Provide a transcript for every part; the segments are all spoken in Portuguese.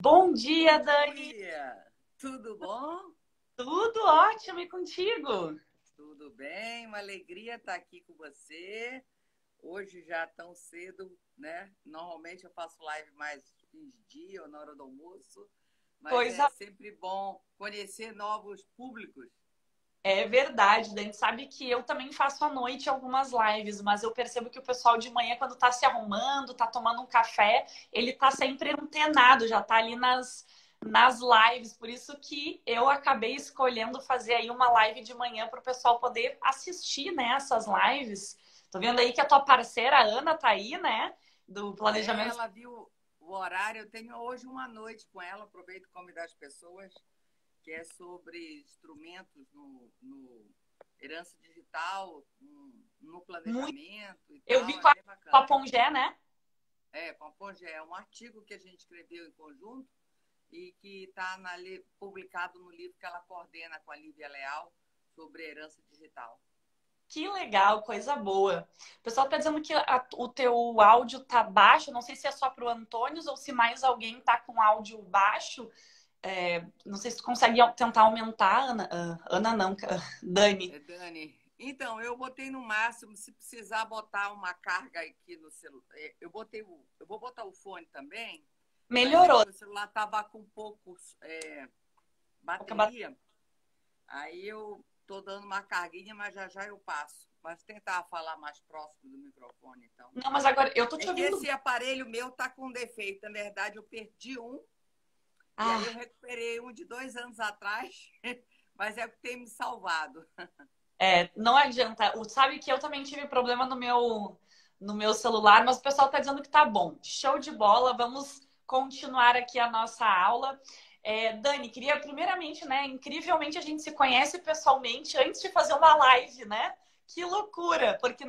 Bom dia, Bom Dani. dia! Tudo bom? Tudo ótimo e contigo? Tudo bem? Uma alegria estar aqui com você. Hoje já tão cedo, né? Normalmente eu faço live mais fins de dia ou na hora do almoço, mas é Coisa sempre bom conhecer novos públicos. é verdade, Dani. Sabe que eu também faço à noite algumas lives, mas eu percebo que o pessoal de manhã, quando tá se arrumando, tá tomando um café, ele tá sempre antenado, já tá ali nas lives. Por isso que eu acabei escolhendo fazer aí uma live de manhã para o pessoal poder assistir, né, essas lives. Tô vendo aí que a tua parceira, a Ana, tá aí, né? Do planejamento. Ela viu o horário, eu tenho hoje uma noite com ela, aproveito para convidar as pessoas, que é sobre instrumentos no herança digital, no Muito. planejamento e Eu tal, vi é com a, bem com a bacana. Pongé, né? Com a Pongé, é um artigo que a gente escreveu em conjunto e que está publicado no livro que ela coordena com a Lívia Leal sobre herança digital. Que legal, coisa boa. O pessoal tá dizendo que o teu áudio tá baixo. Não sei se é só pro Antônio ou se mais alguém tá com áudio baixo. Não sei se tu consegue tentar aumentar, Ana. Ana não, Dani. Dani, então, eu botei no máximo, se precisar botar uma carga aqui no celular, eu vou botar o fone também, mas é Melhorou. que o celular estava com pouco bateria, aí eu tô dando uma carguinha, mas já já eu passo. Mas tentar falar mais próximo do microfone, então. Não, mas agora eu tô É te que ouvindo. esse aparelho meu tá com defeito. Na verdade, eu perdi um e aí eu Ah, recuperei um de 2 anos atrás, mas é o que tem me salvado. não adianta. Sabe que eu também tive problema no meu celular, mas o pessoal tá dizendo que tá bom. Show de bola. Vamos continuar aqui a nossa aula. Dani, queria primeiramente, né? Incrivelmente a gente se conhece pessoalmente antes de fazer uma live, né? Que loucura, porque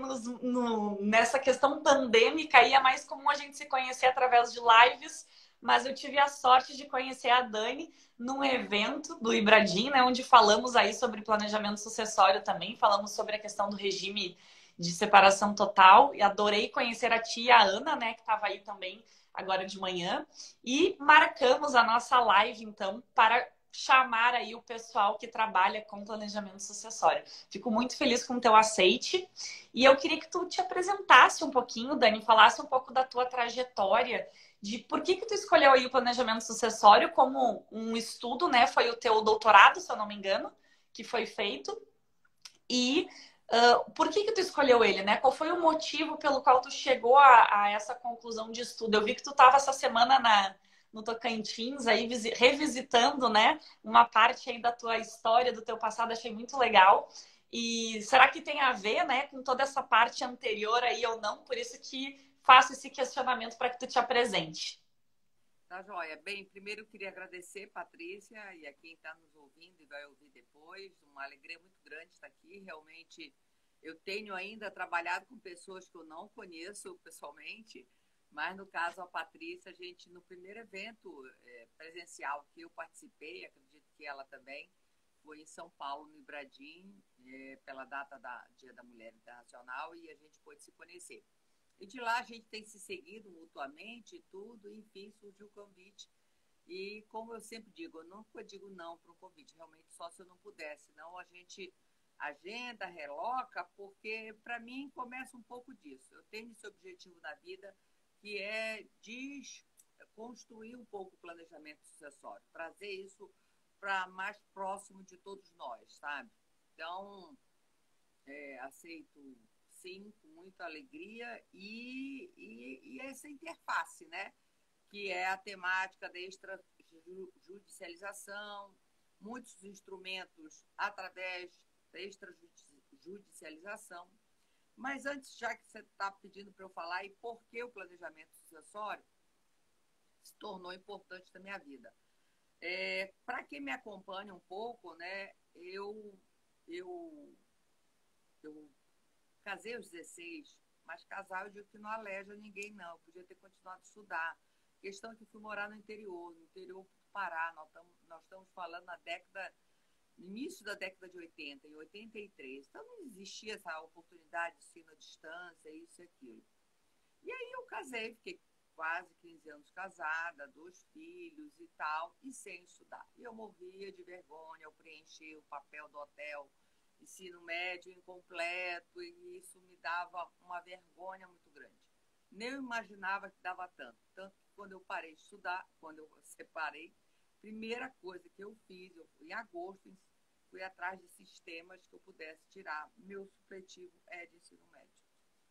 nessa questão pandêmica aí é mais comum a gente se conhecer através de lives, mas eu tive a sorte de conhecer a Dani num evento do Ibradim, né, onde falamos aí sobre planejamento sucessório também, falamos sobre a questão do regime de separação total, e adorei conhecer a tia Ana, né, que estava aí também agora de manhã, e marcamos a nossa live, então, para chamar aí o pessoal que trabalha com planejamento sucessório. Fico muito feliz com o teu aceite e eu queria que tu te apresentasse um pouquinho, Dani, falasse um pouco da tua trajetória, de por que tu escolheu aí o planejamento sucessório como um estudo, né? Foi o teu doutorado, se eu não me engano, que foi feito. E por que tu escolheu ele, né? Qual foi o motivo pelo qual tu chegou a essa conclusão de estudo? Eu vi que tu estava essa semana no Tocantins aí revisitando, né, uma parte aí da tua história, do teu passado, achei muito legal. E será que tem a ver, né, com toda essa parte anterior aí ou não? Por isso que faço esse questionamento para que tu te apresente. Tá, joia? Bem, primeiro eu queria agradecer, Patrícia, e a quem está nos ouvindo e vai ouvir depois. Uma alegria muito grande estar aqui. Realmente, eu tenho ainda trabalhado com pessoas que eu não conheço pessoalmente, mas no caso a Patrícia, a gente, no primeiro evento presencial que eu participei, acredito que ela também, foi em São Paulo, no Ibradim, pela data da Dia da Mulher Internacional, e a gente pôde se conhecer. E de lá a gente tem se seguido mutuamente e tudo, e, enfim, surgiu o convite. E como eu sempre digo, eu nunca digo não para um convite, realmente só se eu não pudesse, senão a gente agenda, reloca, porque para mim começa um pouco disso. Eu tenho esse objetivo na vida, que é construir um pouco o planejamento sucessório, trazer isso para mais próximo de todos nós, sabe? Então, aceito sim, com muita alegria, e essa interface, né? Que é a temática da extrajudicialização, muitos instrumentos através da extrajudicialização. Mas antes, já que você está pedindo para eu falar, e por que o planejamento sucessório se tornou importante na minha vida? Para quem me acompanha um pouco, né, eu casei aos 16, mas casar eu digo que não aleja ninguém, não. Eu podia ter continuado a estudar. A questão é que eu fui morar no interior do Pará. Nós estamos falando no início da década de 80, em 83. Então não existia essa oportunidade de ensino à distância, isso e aquilo. E aí eu casei, fiquei quase 15 anos casada, 2 filhos e tal, e sem estudar. E eu morria de vergonha ao preencher o papel do hotel, ensino médio incompleto, e isso me dava uma vergonha muito grande. Nem eu imaginava que dava tanto. Tanto que quando eu parei de estudar, quando eu separei, primeira coisa que eu fiz, em agosto, fui atrás de sistemas que eu pudesse tirar. Meu supletivo é de ensino médio.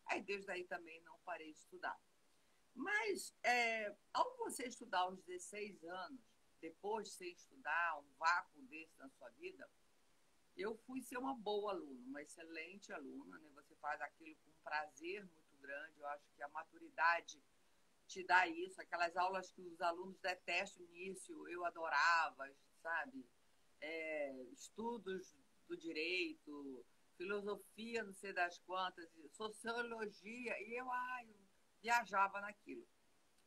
Aí, desde aí, também não parei de estudar. Mas, ao você estudar aos 16 anos, depois de você estudar, um vácuo desse na sua vida, eu fui ser uma boa aluna, uma excelente aluna, né? Você faz aquilo com um prazer muito grande. Eu acho que a maturidade te dá isso. Aquelas aulas que os alunos detestam no início, eu adorava, sabe? Estudos do direito, filosofia, não sei das quantas, sociologia, e eu viajava naquilo.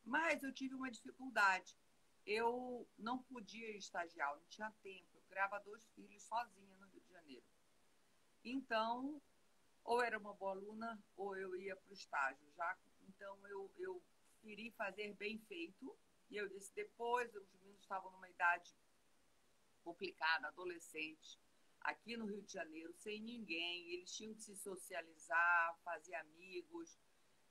Mas eu tive uma dificuldade. Eu não podia estagiar, eu não tinha tempo. Eu criava 2 filhos sozinha no Rio de Janeiro. Então, ou era uma boa aluna, ou eu ia para o estágio. Então, eu preferi fazer bem feito. E eu disse, depois, os meninos estavam numa idade complicada, adolescentes, aqui no Rio de Janeiro, sem ninguém. Eles tinham que se socializar, fazer amigos.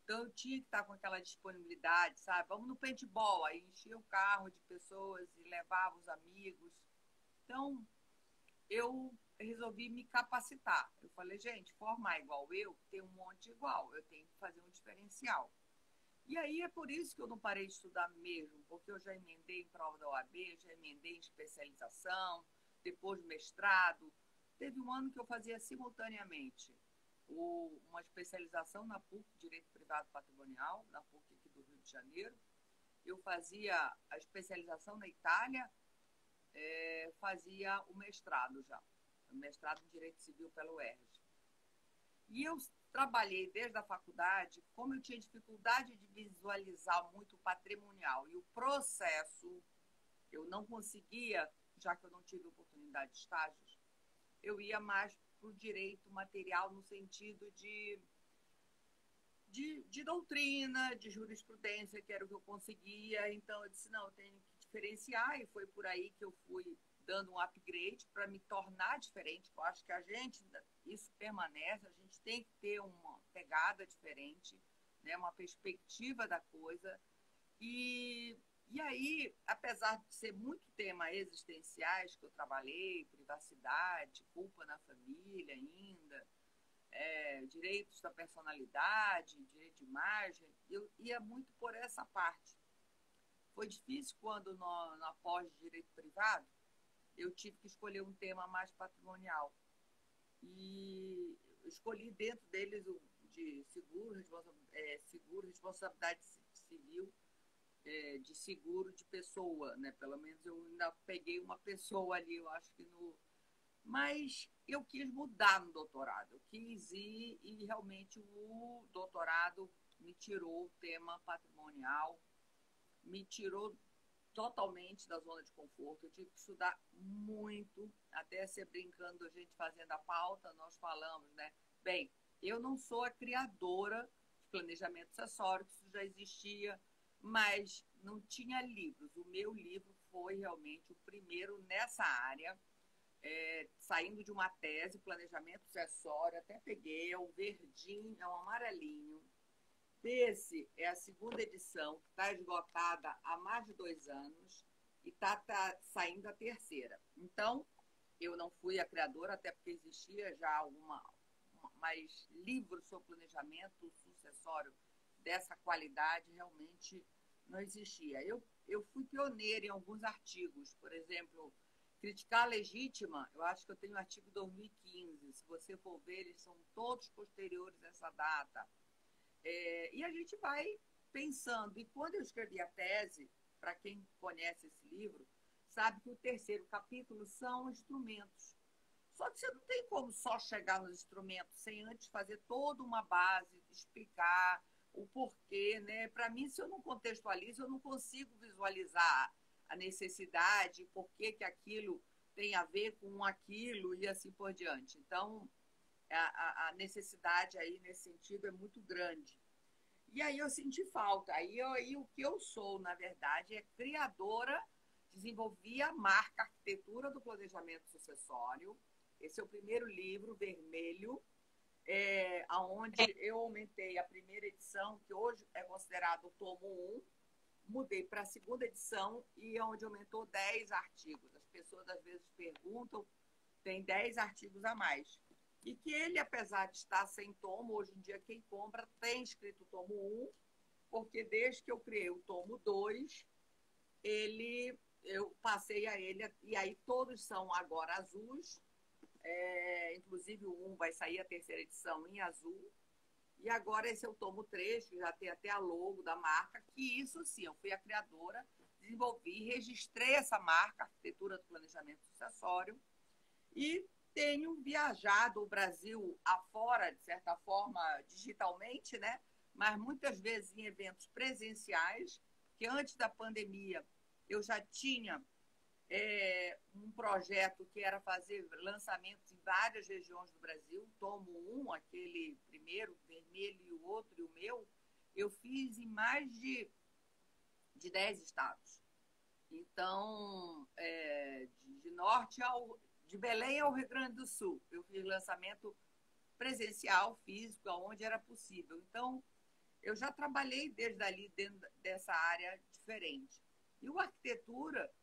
Então, eu tinha que estar com aquela disponibilidade, sabe? Vamos no paintball, aí enchia o carro de pessoas e levava os amigos. Então, eu resolvi me capacitar. Eu falei, gente, formar igual eu, tem um monte igual, eu tenho que fazer um diferencial. E aí é por isso que eu não parei de estudar mesmo, porque eu já emendei em prova da OAB, já emendei em especialização, depois mestrado. Teve um ano que eu fazia simultaneamente uma especialização na PUC, Direito Privado Patrimonial, na PUC aqui do Rio de Janeiro. Eu fazia a especialização na Itália, fazia o mestrado já, o mestrado em Direito Civil pela UERJ. E eu trabalhei desde a faculdade, como eu tinha dificuldade de visualizar muito o patrimonial e o processo, eu não conseguia, já que eu não tive oportunidade de estágios, eu ia mais para o direito material no sentido de doutrina, de jurisprudência, que era o que eu conseguia. Então, eu disse, não, eu tenho que diferenciar, e foi por aí que eu fui dando um upgrade para me tornar diferente. Eu acho que isso permanece, a gente tem que ter uma pegada diferente, né, uma perspectiva da coisa. E aí, apesar de ser muito tema existenciais que eu trabalhei, privacidade, culpa na família ainda, direitos da personalidade, direito de imagem, eu ia muito por essa parte. Foi difícil quando, na pós de direito privado, eu tive que escolher um tema mais patrimonial. E escolhi dentro deles o de seguro, responsabilidade civil, de seguro de pessoa, né? Pelo menos eu ainda peguei uma pessoa ali, eu acho que no... Mas eu quis mudar no doutorado, eu quis ir e realmente o doutorado me tirou o tema patrimonial, me tirou totalmente da zona de conforto. Eu tive que estudar muito, até ser brincando, a gente fazendo a pauta, nós falamos, né? Bem, eu não sou a criadora de planejamento acessório, que isso já existia, mas não tinha livros. O meu livro foi realmente o primeiro nessa área, saindo de uma tese, planejamento acessório, até peguei, é um verdinho, é um amarelinho. Desse é a segunda edição, que está esgotada há mais de 2 anos, e está saindo a terceira. Então, eu não fui a criadora, até porque existia já mais livros sobre planejamento sucessório dessa qualidade, realmente não existia. Eu fui pioneira em alguns artigos, por exemplo, criticar a legítima, eu acho que eu tenho o artigo 2015, se você for ver, eles são todos posteriores a essa data. E a gente vai pensando. E quando eu escrevi a tese, para quem conhece esse livro, sabe que o terceiro capítulo são instrumentos. Só que você não tem como só chegar nos instrumentos sem antes fazer toda uma base, explicar o porquê, né? Para mim, se eu não contextualizo, eu não consigo visualizar a necessidade, por que aquilo tem a ver com aquilo e assim por diante. Então, a necessidade aí nesse sentido é muito grande. E aí eu senti falta. Aí o que eu sou, na verdade, é criadora, desenvolvi a marca Arquitetura do Planejamento Sucessório. Esse é o primeiro livro, vermelho, onde eu aumentei a primeira edição, que hoje é considerado o tomo 1, mudei para a segunda edição e onde aumentou 10 artigos. As pessoas às vezes perguntam, tem 10 artigos a mais. E que ele, apesar de estar sem tomo, hoje em dia quem compra tem escrito tomo 1, porque desde que eu criei o tomo 2, eu passei a ele, e aí todos são agora azuis, inclusive o 1 vai sair a terceira edição em azul, e agora esse é o tomo 3, que já tem até a logo da marca, que isso sim, eu fui a criadora, desenvolvi, registrei essa marca, Arquitetura do Planejamento Sucessório, e tenho viajado o Brasil afora, de certa forma, digitalmente, né? Mas muitas vezes em eventos presenciais, que antes da pandemia eu já tinha um projeto que era fazer lançamentos em várias regiões do Brasil, tomo 1, aquele primeiro, vermelho, e o outro, e o meu, eu fiz em mais de 10 estados. Então, de norte de Belém ao Rio Grande do Sul, eu fiz lançamento presencial, físico, onde era possível. Então, eu já trabalhei desde ali dentro dessa área diferente. E o arquitetura,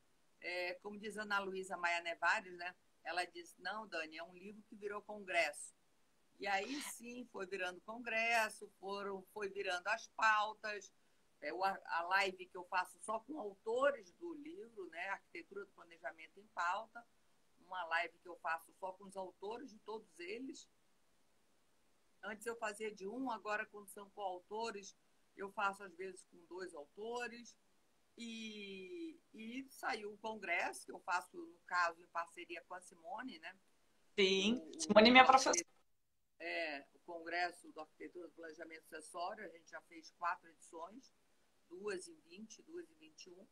como diz Ana Luísa Maia Nevares, né? Ela diz, não, Dani, é um livro que virou congresso. E aí sim, foi virando congresso, foi virando as pautas, a live que eu faço só com autores do livro, né? Arquitetura do Planejamento em Pauta, uma live que eu faço só com os autores de todos eles. Antes eu fazia de um, agora quando são coautores, eu faço às vezes com 2 autores. E saiu o congresso, que eu faço, no caso, em parceria com a Simone, né? Sim, Simone é minha professora. O Congresso do Arquitetura do Planejamento Sucessório, a gente já fez 4 edições, 2 em 20, 2 em 21.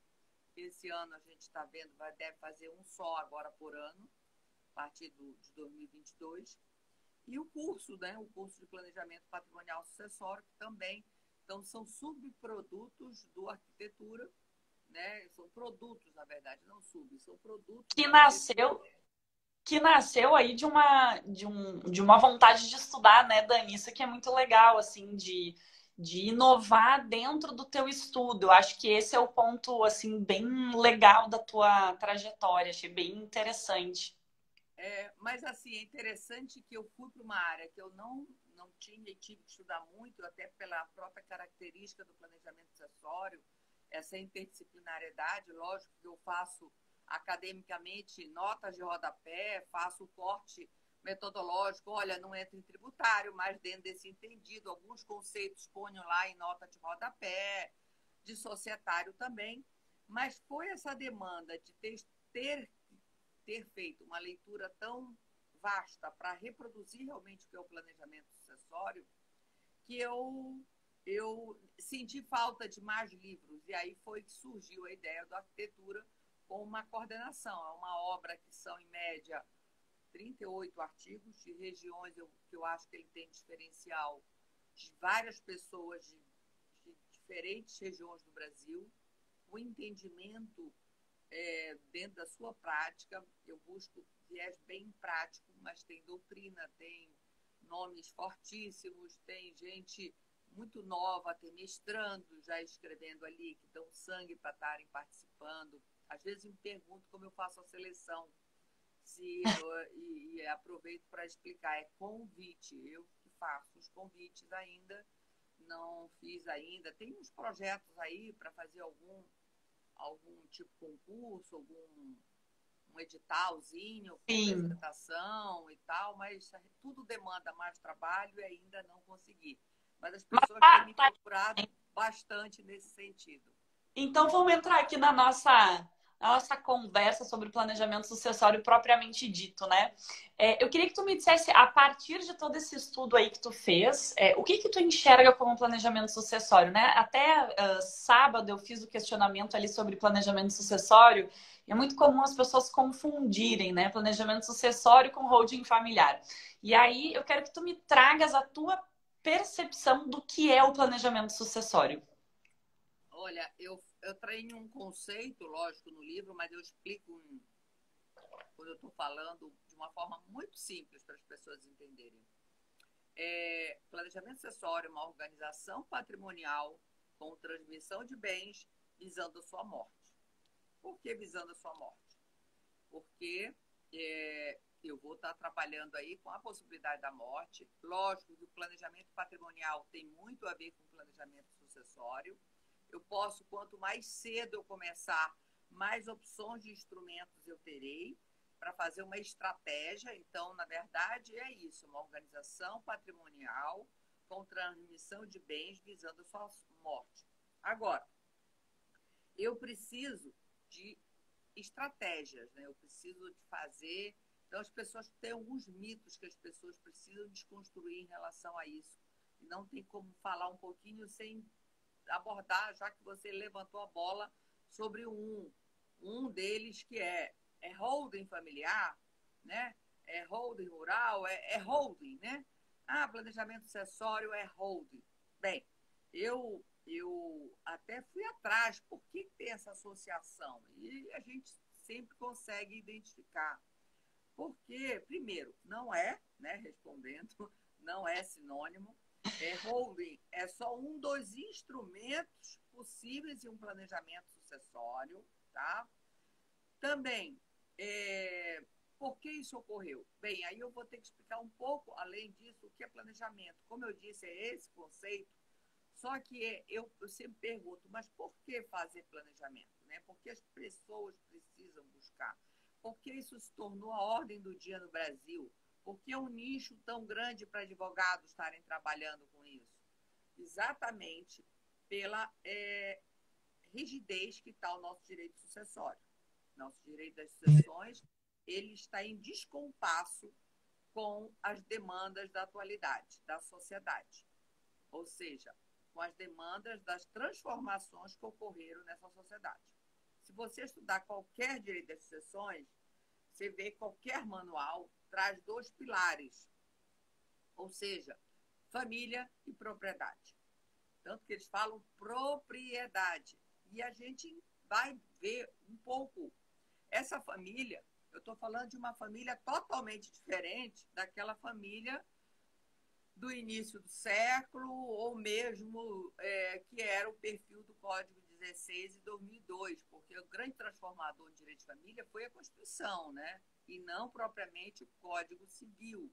Esse ano a gente está vendo, deve fazer um só agora por ano, a partir de 2022. E o curso, né? O curso de Planejamento Patrimonial Sucessório, que também, então, são subprodutos do arquitetura, né? São produtos, na verdade, não são produtos que nasceu aí de uma vontade de estudar, né, Dani? Isso que é muito legal, assim, de inovar dentro do teu estudo. Eu acho que esse é o ponto, assim, bem legal da tua trajetória. Achei bem interessante. Mas, assim, é interessante que eu fui para uma área que eu não tinha e tive que estudar muito, até pela própria característica do planejamento sucessório, essa interdisciplinariedade. Lógico que eu faço academicamente notas de rodapé, faço o corte metodológico, olha, não entra em tributário, mas dentro desse entendido, alguns conceitos ponho lá em nota de rodapé, de societário também, mas foi essa demanda de ter feito uma leitura tão vasta para reproduzir realmente o que é o planejamento sucessório, que eu senti falta de mais livros. E aí foi que surgiu a ideia do Arquitetura com uma coordenação. É uma obra que são, em média, 38 artigos de regiões, que eu acho que ele tem diferencial de várias pessoas de diferentes regiões do Brasil, o entendimento dentro da sua prática. Eu busco viés bem prático, mas tem doutrina, tem nomes fortíssimos, tem gente muito nova, tem mestrando já escrevendo ali, que dão sangue para estarem participando. Às vezes me pergunto como eu faço a seleção, e aproveito para explicar, é convite, eu que faço os convites ainda, não fiz ainda. Tem uns projetos aí para fazer algum tipo de concurso, um editalzinho, com apresentação e tal, mas tudo demanda mais trabalho e ainda não consegui. Mas as pessoas têm me procurado bastante nesse sentido. Então, vamos entrar aqui na nossa conversa sobre planejamento sucessório propriamente dito, né? Eu queria que tu me dissesse, a partir de todo esse estudo aí que tu fez, o que tu enxerga como planejamento sucessório, né? Até sábado eu fiz o questionamento ali sobre planejamento sucessório, e é muito comum as pessoas confundirem, né? Planejamento sucessório com holding familiar. E aí eu quero que tu me tragas a tua percepção do que é o planejamento sucessório? Olha, eu treino um conceito, lógico, no livro, mas eu explico quando eu estou falando de uma forma muito simples para as pessoas entenderem. Planejamento sucessório é uma organização patrimonial com transmissão de bens visando a sua morte. Por que visando a sua morte? Porque eu vou estar trabalhando aí com a possibilidade da morte. Lógico que o planejamento patrimonial tem muito a ver com o planejamento sucessório. Eu posso, quanto mais cedo eu começar, mais opções de instrumentos eu terei para fazer uma estratégia. Então, na verdade, é isso, uma organização patrimonial com transmissão de bens visando a sua morte. Agora, eu preciso de estratégias, né? Eu preciso de fazer... Então, as pessoas têm alguns mitos que as pessoas precisam desconstruir em relação a isso. E não tem como falar um pouquinho sem abordar, já que você levantou a bola sobre um deles que é holding familiar, né? É holding rural, é holding, né? Ah, planejamento sucessório é holding. Bem, eu até fui atrás, por que tem essa associação? E a gente sempre consegue identificar. Porque, primeiro, não é, né, respondendo, não é sinônimo. Holding é só um dos instrumentos possíveis em um planejamento sucessório, tá? Também, por que isso ocorreu? Bem, aí eu vou ter que explicar um pouco, além disso, o que é planejamento. Como eu disse, é esse conceito, só que eu sempre pergunto, mas por que fazer planejamento? Né? Por que as pessoas precisam buscar? Por que isso se tornou a ordem do dia no Brasil? Por que é um nicho tão grande para advogados estarem trabalhando com isso? Exatamente pela rigidez que está o nosso direito sucessório. Nosso direito das sucessões, ele está em descompasso com as demandas da atualidade, da sociedade. Ou seja, com as demandas das transformações que ocorreram nessa sociedade. Se você estudar qualquer direito das sucessões, você vê qualquer manual traz dois pilares, ou seja, família e propriedade. Tanto que eles falam propriedade. E a gente vai ver um pouco essa família. Eu estou falando de uma família totalmente diferente daquela família do início do século, ou mesmo que era o perfil do Código 16 de 2002, porque o grande transformador em direito de família foi a Constituição, né? E não propriamente o Código Civil.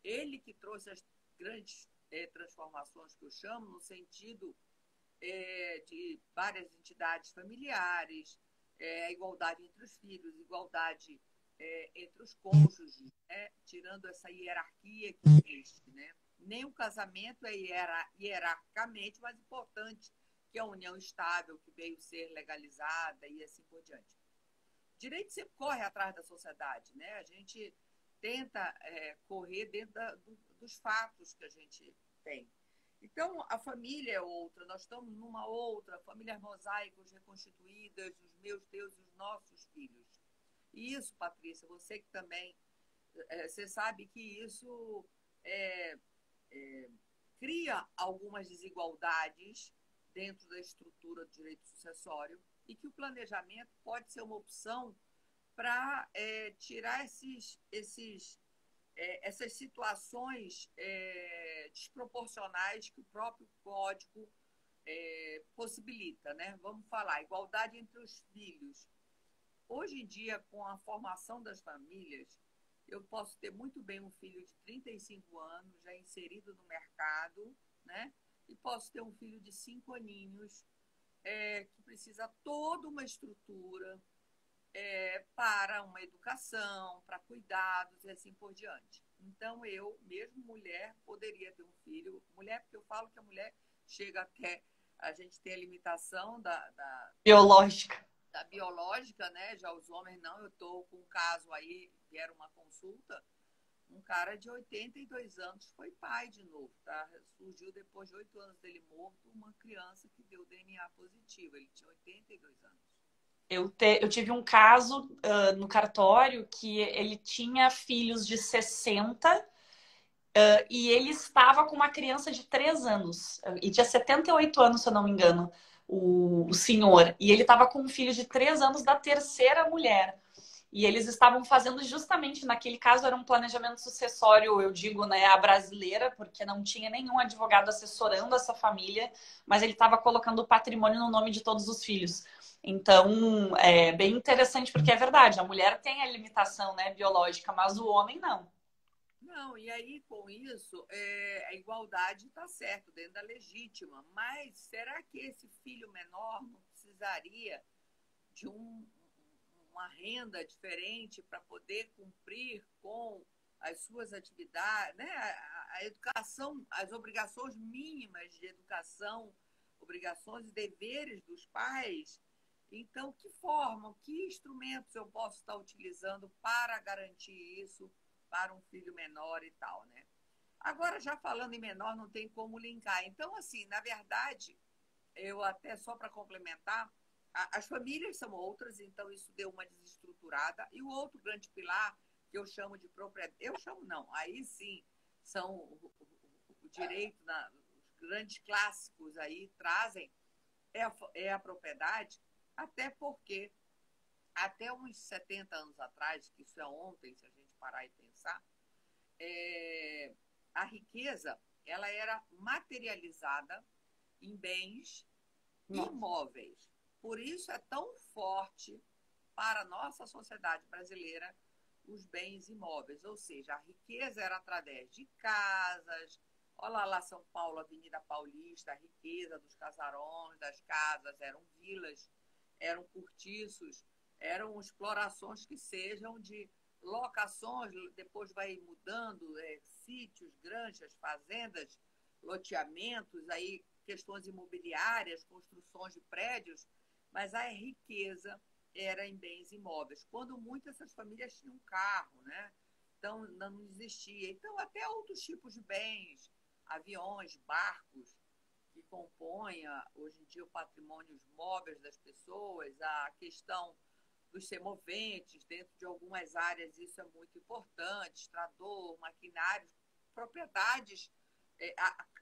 Ele que trouxe as grandes transformações que eu chamo, no sentido de várias entidades familiares, igualdade entre os filhos, igualdade entre os cônjuges, né? Tirando essa hierarquia que existe, né? Nem o casamento é hierarquicamente mais importante que a união estável que veio ser legalizada e assim por diante. O direito sempre corre atrás da sociedade, né? A gente tenta correr dentro dos fatos que a gente tem. Então, a família é outra, nós estamos numa outra, famílias mosaicos reconstituídas, os meus, teus e os nossos filhos. E isso, Patrícia, você que também, você sabe que isso cria algumas desigualdades dentro da estrutura do direito sucessório e que o planejamento pode ser uma opção para tirar essas situações desproporcionais que o próprio código possibilita, né? Vamos falar, igualdade entre os filhos. Hoje em dia, com a formação das famílias, eu posso ter muito bem um filho de 35 anos, já inserido no mercado, né? E posso ter um filho de 5 aninhos, que precisa toda uma estrutura para uma educação, para cuidados e assim por diante. Então, eu, mesmo mulher, poderia ter um filho. Mulher, porque eu falo que a mulher chega até... A gente tem a limitação Biológica. da biológica, né? Já os homens não. Eu estou com um caso aí, que era uma consulta, um cara de 82 anos foi pai de novo, tá? Surgiu depois de 8 anos dele morto, uma criança que deu DNA positivo. Ele tinha 82 anos. Eu tive um caso no cartório que ele tinha filhos de 60 E ele estava com uma criança de 3 anos. E tinha 78 anos, se eu não me engano, o senhor. E ele estava com um filho de 3 anos da terceira mulher. E eles estavam fazendo justamente, naquele caso, era um planejamento sucessório, eu digo, né, a brasileira, porque não tinha nenhum advogado assessorando essa família, mas ele estava colocando o patrimônio no nome de todos os filhos. Então, é bem interessante, porque é verdade, a mulher tem a limitação, né, biológica, mas o homem não. Não, e aí com isso, a igualdade está certo, dentro da legítima, mas será que esse filho menor não precisaria de uma renda diferente para poder cumprir com as suas atividades, né? A educação, as obrigações mínimas de educação, obrigações e deveres dos pais? Então, que forma, que instrumentos eu posso estar utilizando para garantir isso para um filho menor e tal, né? Agora, já falando em menor, não tem como linkar. Então, assim, na verdade, eu até só para complementar, as famílias são outras, então isso deu uma desestruturada. E o outro grande pilar, que eu chamo de propriedade, eu chamo não, aí sim, são o direito, os grandes clássicos aí trazem, é a propriedade, até porque até uns 70 anos atrás, que isso é ontem, se a gente parar e pensar, a riqueza ela era materializada em bens Nossa. imóveis. Por isso é tão forte para a nossa sociedade brasileira os bens imóveis, ou seja, a riqueza era através de casas. Olha lá São Paulo, Avenida Paulista, a riqueza dos casarões, das casas, eram vilas, eram cortiços, eram explorações que sejam de locações, depois vai mudando, sítios, granjas, fazendas, loteamentos, aí questões imobiliárias, construções de prédios, mas a riqueza era em bens imóveis. Quando muitas essas famílias tinham carro, né? Então não existia. Então até outros tipos de bens, aviões, barcos, que compõem hoje em dia o patrimônio móveis das pessoas, a questão dos semoventes, dentro de algumas áreas isso é muito importante, extrator, maquinários, propriedades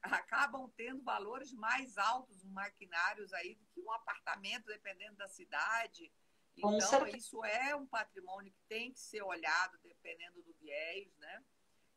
acabam tendo valores mais altos, maquinários aí, do que um apartamento, dependendo da cidade. Com Então, certeza. isso é um patrimônio que tem que ser olhado, dependendo do viés, né?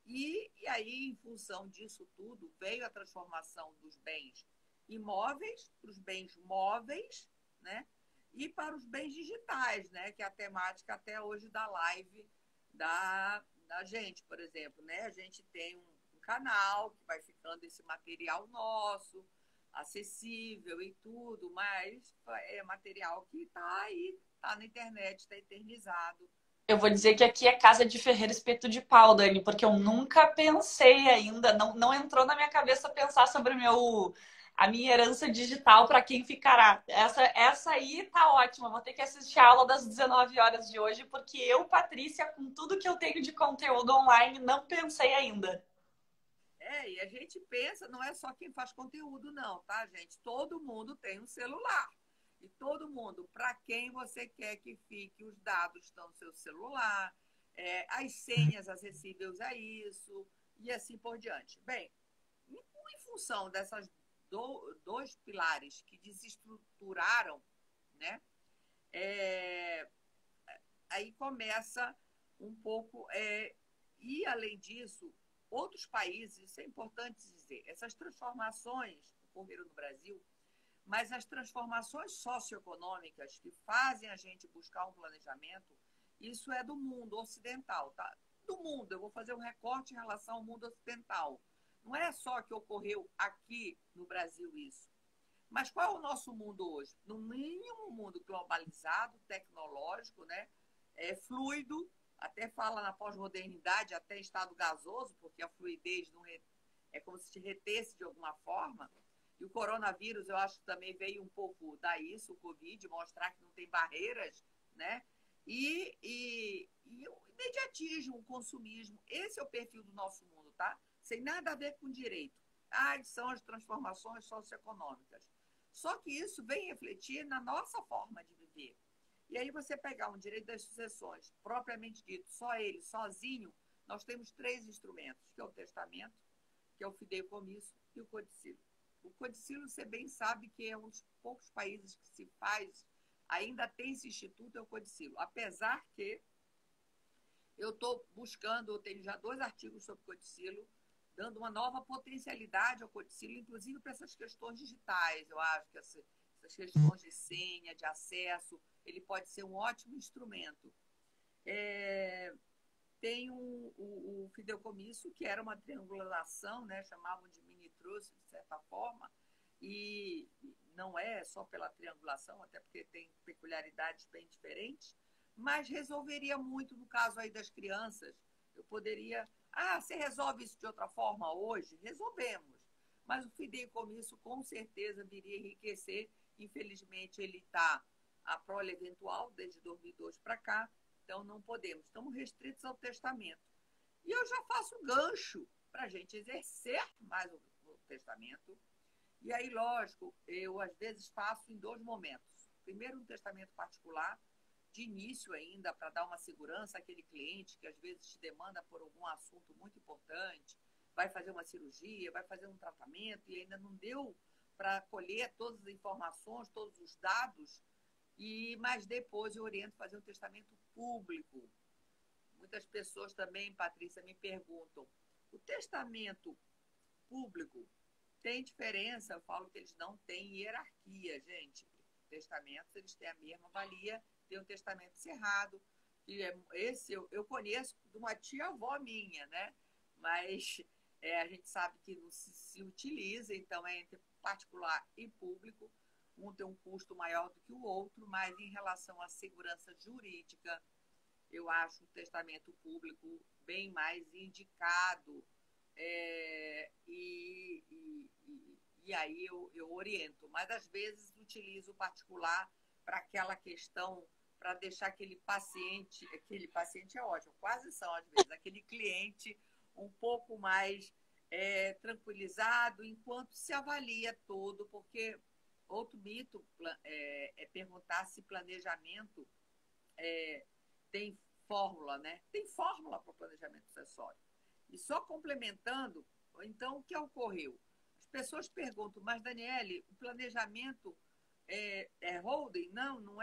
E aí, em função disso tudo, veio a transformação dos bens imóveis para os bens móveis, né? E para os bens digitais, né? Que é a temática até hoje da live da gente, por exemplo, né? A gente tem um canal que vai ficando esse material nosso, acessível e tudo, mas é material que está aí, está na internet, está eternizado. Eu vou dizer que aqui é casa de ferreiro espeto de pau, Dani, porque eu nunca pensei ainda, não entrou na minha cabeça pensar sobre a minha herança digital para quem ficará. Essa aí tá ótima. Vou ter que assistir a aula das 19 horas de hoje, porque eu, Patrícia, com tudo que eu tenho de conteúdo online, não pensei ainda. E a gente pensa, não é só quem faz conteúdo, não, tá, gente? Todo mundo tem um celular. E todo mundo, para quem você quer que fique, os dados estão no seu celular, as senhas acessíveis a isso, e assim por diante. Bem, em função dessas dois pilares que desestruturaram, né? É, aí começa um pouco. E, além disso, outros países, isso é importante dizer, essas transformações ocorreram no Brasil, mas as transformações socioeconômicas que fazem a gente buscar um planejamento, isso é do mundo ocidental, tá? Do mundo, eu vou fazer um recorte em relação ao mundo ocidental. Não é só que ocorreu aqui no Brasil isso. Mas qual é o nosso mundo hoje? No mínimo, um mundo globalizado, tecnológico, né? Fluido, até fala na pós-modernidade, até estado gasoso, porque a fluidez não é como se te retesse de alguma forma. E o coronavírus, eu acho que também veio um pouco dar isso, o Covid, mostrar que não tem barreiras, né? E o imediatismo, o consumismo, esse é o perfil do nosso mundo, tá? Sem nada a ver com direito. São as transformações socioeconômicas. Só que isso vem refletir na nossa forma de viver. E aí você pegar um direito das sucessões, propriamente dito, só ele, sozinho, nós temos três instrumentos, que é o testamento, que é o fideicomisso e o codicilo. O codicilo, você bem sabe que é um dos poucos países que se faz, ainda tem esse instituto, é o codicilo. Apesar que eu estou buscando, eu tenho já 2 artigos sobre codicilo, dando uma nova potencialidade ao codicilo, inclusive para essas questões digitais. Eu acho que essas questões de senha, de acesso, ele pode ser um ótimo instrumento. Tem o fideicomisso, que era uma triangulação, né? Chamavam de mini-trust, de certa forma, e não é só pela triangulação, até porque tem peculiaridades bem diferentes, mas resolveria muito no caso aí das crianças. Eu poderia... você resolve isso de outra forma hoje? Resolvemos. Mas o fideicomisso com certeza viria enriquecer. Infelizmente, ele está a prole eventual desde 2002 para cá, então não podemos. Estamos restritos ao testamento. E eu já faço gancho para a gente exercer mais o testamento. E aí, lógico, eu às vezes faço em 2 momentos. Primeiro, um testamento particular, de início ainda, para dar uma segurança àquele cliente que às vezes te demanda por algum assunto muito importante, vai fazer uma cirurgia, vai fazer um tratamento e ainda não deu para colher todas as informações, todos os dados, mas depois eu oriento fazer um testamento público. Muitas pessoas também, Patrícia, me perguntam, o testamento público tem diferença? Eu falo que eles não têm hierarquia, gente. Testamentos, eles têm a mesma valia. Tem um testamento cerrado, que esse eu conheço de uma tia-avó minha, né? Mas a gente sabe que não se utiliza, então é entre particular e público. Um tem um custo maior do que o outro, mas em relação à segurança jurídica, eu acho o testamento público bem mais indicado. E aí eu oriento, mas às vezes utilizo o particular para aquela questão, para deixar aquele paciente é ótimo, quase são às vezes, aquele cliente um pouco mais tranquilizado enquanto se avalia todo, porque outro mito é perguntar se planejamento tem fórmula, né? Tem fórmula para o planejamento sucessório. E só complementando, então, o que ocorreu? As pessoas perguntam, mas Daniele, o planejamento é holding? Não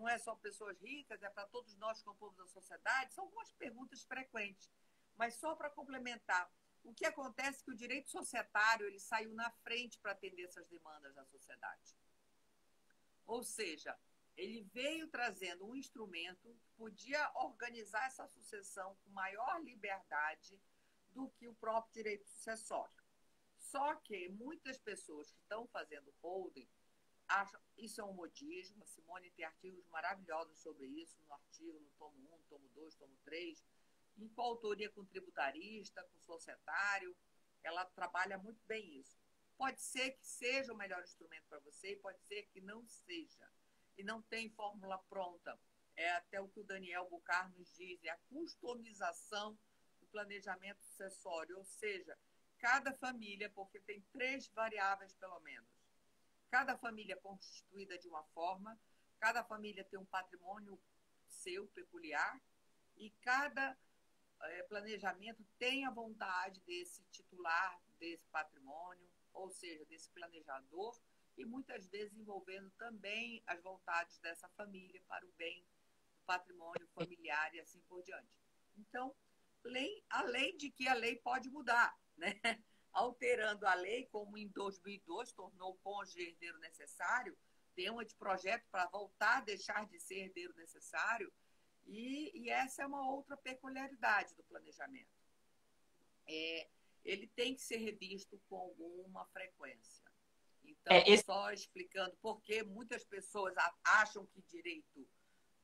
é só pessoas ricas, é para todos nós que compomos a sociedade? São algumas perguntas frequentes. Mas só para complementar, o que acontece é que o direito societário ele saiu na frente para atender essas demandas da sociedade. Ou seja, ele veio trazendo um instrumento que podia organizar essa sucessão com maior liberdade do que o próprio direito sucessório. Só que muitas pessoas que estão fazendo holding acham isso é um modismo. A Simone tem artigos maravilhosos sobre isso, no artigo, no tomo 1, tomo 2, tomo 3, em coautoria com tributarista, com societário. Ela trabalha muito bem isso. Pode ser que seja o melhor instrumento para você, pode ser que não seja. E não tem fórmula pronta. É até o que o Daniel Bucar nos diz, é a customização do planejamento sucessório, ou seja, cada família, porque tem 3 variáveis pelo menos. Cada família é constituída de uma forma, cada família tem um patrimônio seu, peculiar, e cada planejamento tem a vontade desse titular desse patrimônio, ou seja, desse planejador, e muitas vezes envolvendo também as vontades dessa família para o bem do patrimônio familiar e assim por diante. Então, além de que a lei pode mudar, né? Alterando a lei, como em 2002 tornou o cônjuge herdeiro necessário, tem um projeto para voltar a deixar de ser herdeiro necessário, e essa é uma outra peculiaridade do planejamento. Ele tem que ser revisto com alguma frequência. Então, só explicando por que muitas pessoas acham que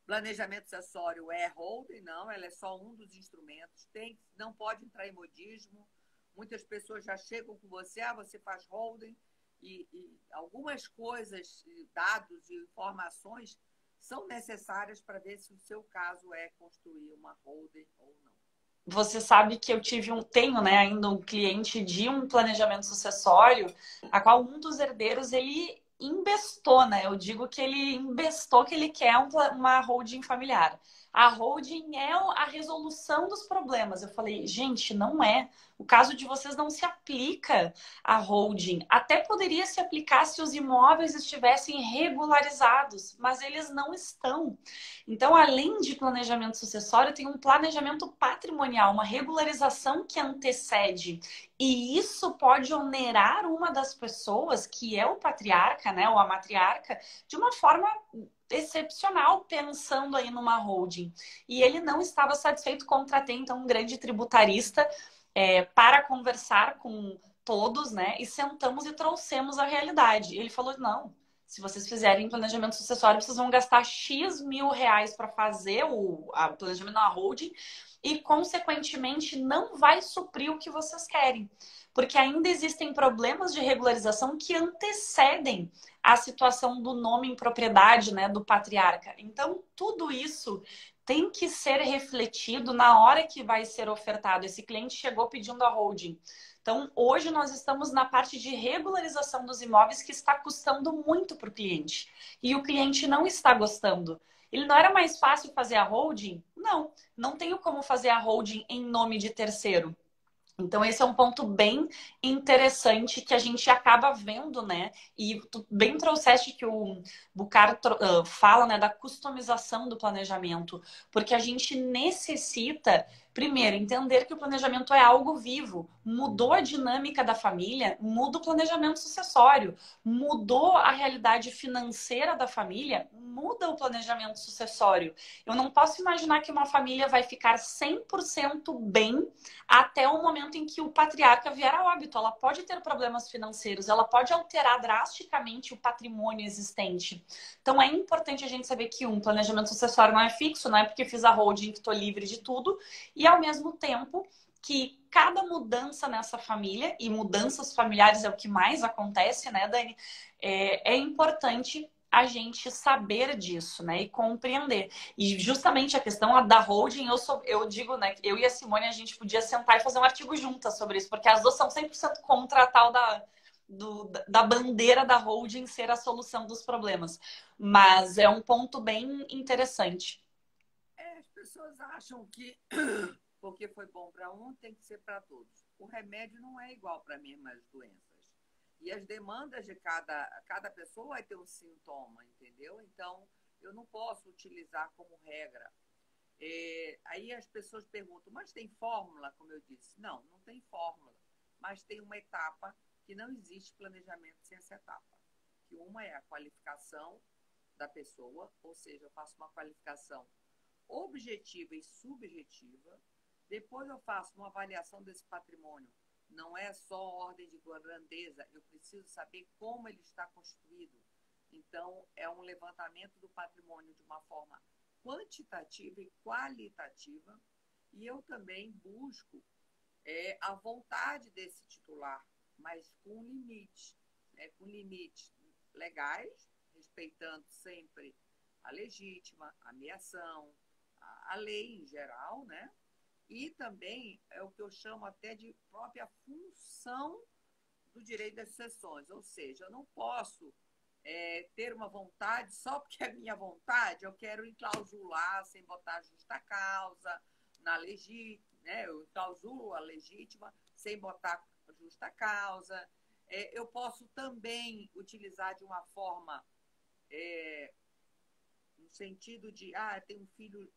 planejamento sucessório é holding, não, ela é só um dos instrumentos, não pode entrar em modismo. Muitas pessoas já chegam com você, você faz holding, e algumas coisas, dados e informações são necessárias para ver se o seu caso é construir uma holding ou não. Você sabe que eu tenho, ainda um cliente de um planejamento sucessório, a qual um dos herdeiros, ele embestou, né? Eu digo que ele embestou que ele quer uma holding familiar. A holding é a resolução dos problemas. Eu falei, gente, não é. O caso de vocês não se aplica à holding. Até poderia se aplicar se os imóveis estivessem regularizados, mas eles não estão. Então, além de planejamento sucessório, tem um planejamento patrimonial, uma regularização que antecede. E isso pode onerar uma das pessoas, que é o patriarca, né, ou a matriarca, de uma forma excepcional, pensando aí numa holding. E ele não estava satisfeito, contratei então um grande tributarista para conversar com todos, né, e sentamos e trouxemos a realidade. E ele falou, não, se vocês fizerem planejamento sucessório, vocês vão gastar X mil reais para fazer o planejamento na holding e, consequentemente, não vai suprir o que vocês querem. Porque ainda existem problemas de regularização que antecedem a situação do nome em propriedade, né, do patriarca. Então, tudo isso tem que ser refletido na hora que vai ser ofertado. Esse cliente chegou pedindo a holding. Então, hoje nós estamos na parte de regularização dos imóveis que está custando muito para o cliente. E o cliente não está gostando. Ele não era mais fácil fazer a holding? Não, não tenho como fazer a holding em nome de terceiro. Então, esse é um ponto bem interessante que a gente acaba vendo, né? E tu bem trouxeste que o Bucar fala, né, da customização do planejamento, porque a gente necessita, primeiro, entender que o planejamento é algo vivo. Mudou a dinâmica da família, muda o planejamento sucessório. Mudou a realidade financeira da família, muda o planejamento sucessório. Eu não posso imaginar que uma família vai ficar 100% bem até o momento em que o patriarca vier a óbito. Ela pode ter problemas financeiros, ela pode alterar drasticamente o patrimônio existente. Então é importante a gente saber que um planejamento sucessório não é fixo, não é porque fiz a holding que estou livre de tudo, e ao mesmo tempo que cada mudança nessa família, e mudanças familiares é o que mais acontece, né, Dani? É importante a gente saber disso, né, e compreender. E justamente a questão da holding, eu digo, né, que eu e a Simone, a gente podia sentar e fazer um artigo juntas sobre isso, porque as duas são 100% contra a tal da bandeira da holding ser a solução dos problemas. Mas é um ponto bem interessante. As pessoas acham que porque foi bom para um, tem que ser para todos. O remédio não é igual para mesmas doenças. E as demandas de cada pessoa vai ter um sintoma, entendeu? Então, eu não posso utilizar como regra. Aí as pessoas perguntam, mas tem fórmula, como eu disse? Não, não tem fórmula. Mas tem uma etapa que não existe planejamento sem essa etapa. Que uma é a qualificação da pessoa, ou seja, eu faço uma qualificação objetiva e subjetiva. Depois eu faço uma avaliação desse patrimônio. Não é só ordem de grandeza, eu preciso saber como ele está constituído. Então, é um levantamento do patrimônio de uma forma quantitativa e qualitativa. E eu também busco a vontade desse titular, mas com limites, né? Com limites legais, respeitando sempre a legítima, a meação, a lei em geral, né? E também é o que eu chamo até de própria função do direito das sucessões, ou seja, eu não posso ter uma vontade só porque é minha vontade, eu quero enclausular sem botar justa causa na legítima, né? Eu enclausulo a legítima sem botar justa causa. Eu posso também utilizar de uma forma no sentido de, tem um filho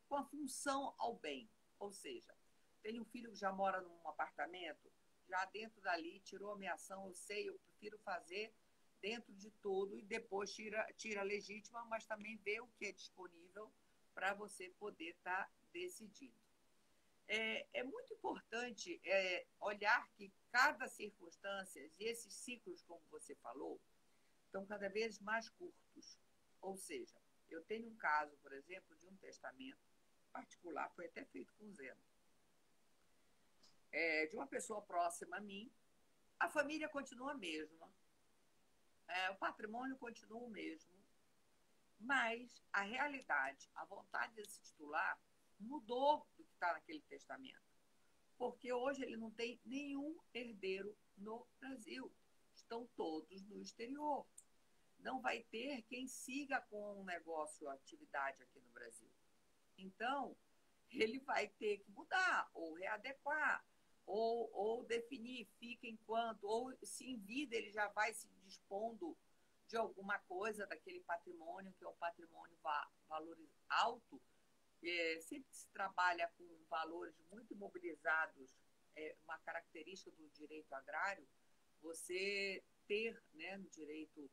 com a função ao bem. Ou seja, tem um filho que já mora num apartamento, já dentro dali, tirou a ameação, eu sei, eu prefiro fazer dentro de tudo e depois tira a legítima, mas também vê o que é disponível para você poder estar decidindo. É muito importante olhar que cada circunstância, e esses ciclos, como você falou, estão cada vez mais curtos. Ou seja, eu tenho um caso, por exemplo, de um testamento particular, foi até feito com Zeno, de uma pessoa próxima a mim. A família continua a mesma, o patrimônio continua o mesmo, mas a realidade, a vontade desse titular mudou do que está naquele testamento, porque hoje ele não tem nenhum herdeiro no Brasil, estão todos no exterior. não vai ter quem siga com o negócio, a atividade aqui no Brasil. Então, ele vai ter que mudar, ou readequar, ou definir, fica enquanto, ou se em vida ele já vai se dispondo de alguma coisa daquele patrimônio, que é um patrimônio valor alto. Sempre que se trabalha com valores muito imobilizados, uma característica do direito agrário, você ter, né, no direito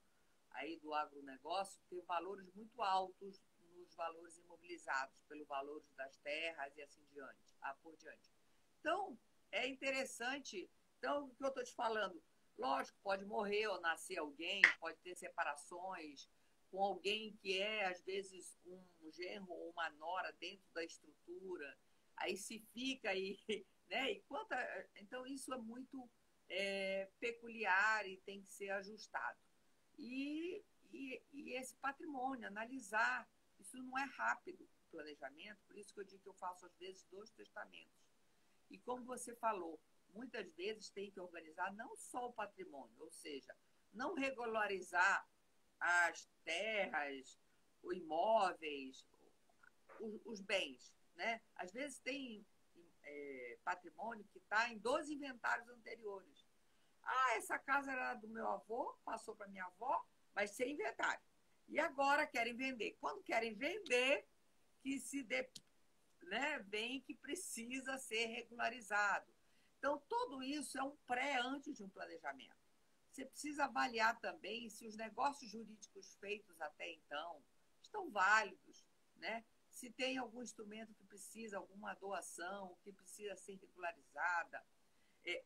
aí do agronegócio, ter valores muito altos nos valores imobilizados, pelo valor das terras e assim por diante. Então, é interessante. Então, o que eu estou te falando? Lógico, pode morrer ou nascer alguém, pode ter separações com alguém que é, às vezes, um genro ou uma nora dentro da estrutura. Aí se fica aí, né? Então, isso é muito peculiar e tem que ser ajustado. E esse patrimônio, analisar, isso não é rápido, o planejamento, por isso que eu digo que eu faço, às vezes, 2 testamentos. E como você falou, muitas vezes tem que organizar não só o patrimônio, ou seja, não regularizar as terras, os imóveis, os bens, né? Às vezes tem patrimônio que está em 2 inventários anteriores. Ah, essa casa era do meu avô, passou para minha avó, vai ser inventário. E agora querem vender. Quando querem vender, que né, vem que precisa ser regularizado. Então, tudo isso é um pré antes de um planejamento. Você precisa avaliar também se os negócios jurídicos feitos até então estão válidos, né? Se tem algum instrumento que precisa, alguma doação, que precisa ser regularizada.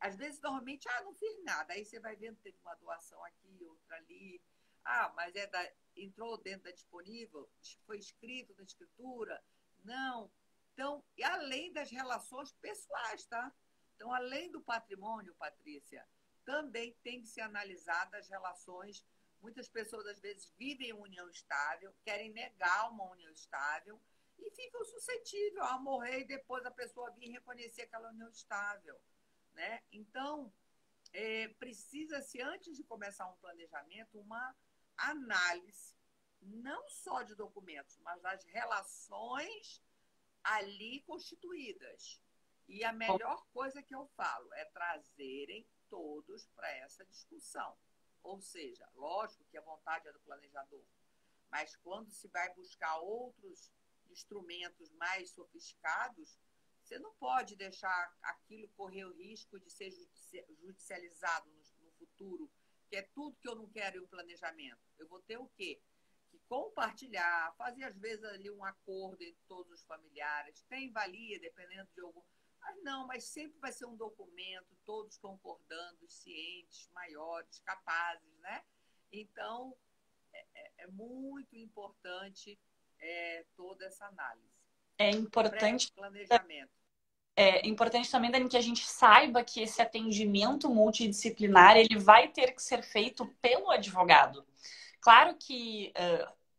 Às vezes, normalmente, não fiz nada. Aí você vai vendo, teve uma doação aqui, outra ali. Mas entrou dentro da disponível? Foi escrito na escritura? Não. Então, e além das relações pessoais, tá? Então, além do patrimônio, Patrícia, também tem que ser analisadas as relações. Muitas pessoas, às vezes, vivem uma união estável, querem negar uma união estável e ficam suscetíveis a morrer e depois a pessoa vir reconhecer aquela união estável, né? Então, precisa-se, antes de começar um planejamento, uma análise, não só de documentos, mas das relações ali constituídas. E a melhor coisa que eu falo é trazerem todos para essa discussão. Ou seja, lógico que a vontade é do planejador, mas quando se vai buscar outros instrumentos mais sofisticados, você não pode deixar aquilo correr o risco de ser judicializado no futuro, que é tudo que eu não quero em um planejamento. Eu vou ter o quê? Que compartilhar, fazer às vezes ali um acordo entre todos os familiares, tem valia, dependendo de algum... mas sempre vai ser um documento, todos concordando, cientes, maiores, capazes, né? Então, é muito importante toda essa análise. É importante. Planejamento. É importante também, Dani, que a gente saiba que esse atendimento multidisciplinar ele vai ter que ser feito pelo advogado. Claro que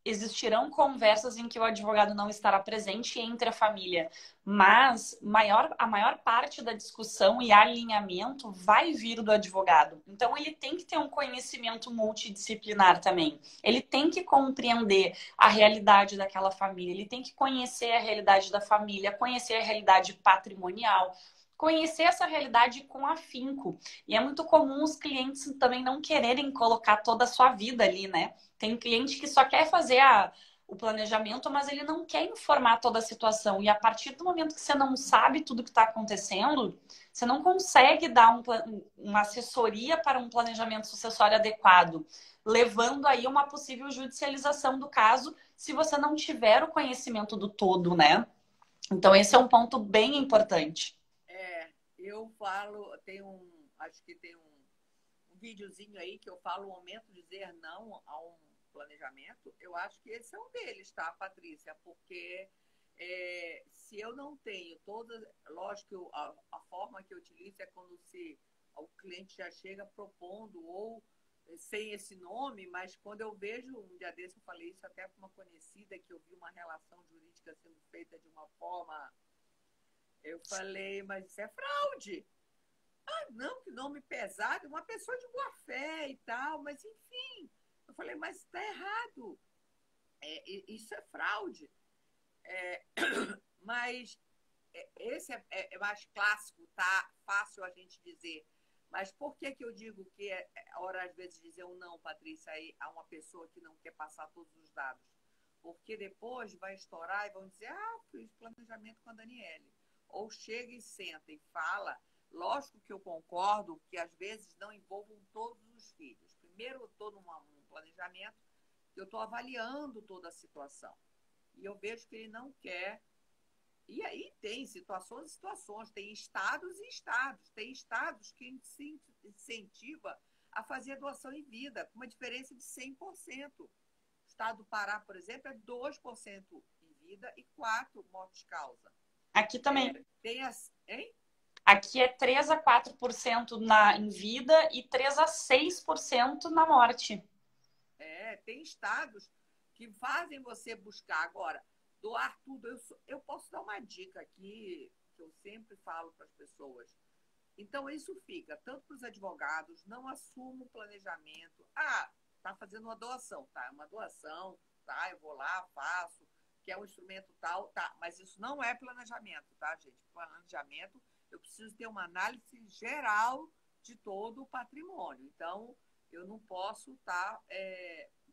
existirão conversas em que o advogado não estará presente entre a família, mas a maior parte da discussão e alinhamento vai vir do advogado. Então, ele tem que ter um conhecimento multidisciplinar também. Ele tem que compreender a realidade daquela família, ele tem que conhecer a realidade da família, conhecer a realidade patrimonial, conhecer essa realidade com afinco. E é muito comum os clientes também não quererem colocar toda a sua vida ali, né? Tem cliente que só quer fazer o planejamento, mas ele não quer informar toda a situação. E a partir do momento que você não sabe tudo que está acontecendo, você não consegue dar uma assessoria para um planejamento sucessório adequado, levando aí uma possível judicialização do caso, se você não tiver o conhecimento do todo, né? Então, esse é um ponto bem importante. Eu falo, acho que tem um videozinho aí que eu falo o momento de dizer não a um planejamento. Eu acho que esse é um deles, tá, Patrícia? Porque se eu não tenho todas... Lógico que a forma que eu utilizo é quando o cliente já chega propondo ou sem esse nome, mas quando eu vejo, um dia desse eu falei isso até para uma conhecida, que eu vi uma relação jurídica sendo feita de uma forma... Eu falei, mas isso é fraude. Não, que nome pesado, uma pessoa de boa fé e tal, mas enfim, Eu falei, mas está errado. Isso é fraude. Mas esse é mais clássico, tá? Fácil a gente dizer. Mas por que eu digo que é hora, às vezes, dizer um não, Patrícia, aí a uma pessoa que não quer passar todos os dados? Porque depois vai estourar e vão dizer, fiz planejamento com a Daniele. Ou chega e senta e fala. Lógico que eu concordo que, às vezes, não envolvam todos os filhos. Primeiro, eu estou num planejamento que eu estou avaliando toda a situação. E eu vejo que ele não quer. E aí tem situações e situações, tem estados e estados. Tem estados que se incentiva a fazer doação em vida, com uma diferença de 100%. O estado do Pará, por exemplo, é 2% em vida e 4% morte de causa. Aqui também. Hein? Aqui é 3 a 4% em vida e 3 a 6% na morte. Tem estados que fazem você buscar. Agora, doar tudo. Eu posso dar uma dica aqui, que eu sempre falo para as pessoas. Então, isso fica tanto para os advogados, não assumam o planejamento. Tá fazendo uma doação, tá? É uma doação, tá? Eu vou lá, faço, que é um instrumento tal, tá? Mas isso não é planejamento, tá, gente? Planejamento, eu preciso ter uma análise geral de todo o patrimônio. Então, eu não posso estar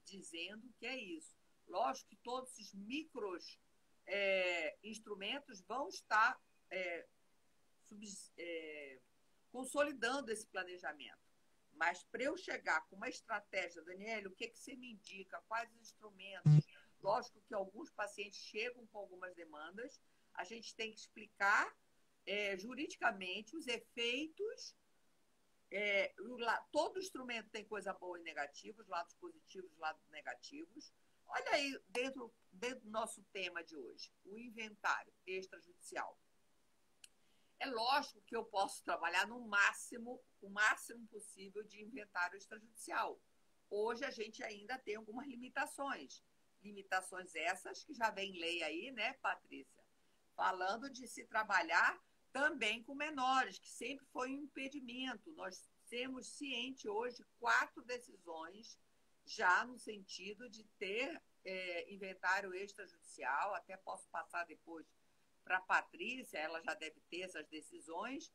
dizendo que é isso. Lógico que todos esses micros instrumentos vão estar consolidando esse planejamento. Mas para eu chegar com uma estratégia, Daniela, o que você me indica? Quais os instrumentos? Lógico que alguns pacientes chegam com algumas demandas, a gente tem que explicar juridicamente os efeitos. Todo instrumento tem coisa boa e negativa, os lados positivos, os lados negativos. Olha aí, dentro do nosso tema de hoje, o inventário extrajudicial. É lógico que eu posso trabalhar o máximo possível de inventário extrajudicial. Hoje a gente ainda tem algumas limitações. Limitações essas que já vem lei aí, né, Patrícia? Falando de se trabalhar também com menores, que sempre foi um impedimento. Nós temos ciente hoje 4 decisões já no sentido de ter inventário extrajudicial. Até posso passar depois para a Patrícia, ela já deve ter essas decisões.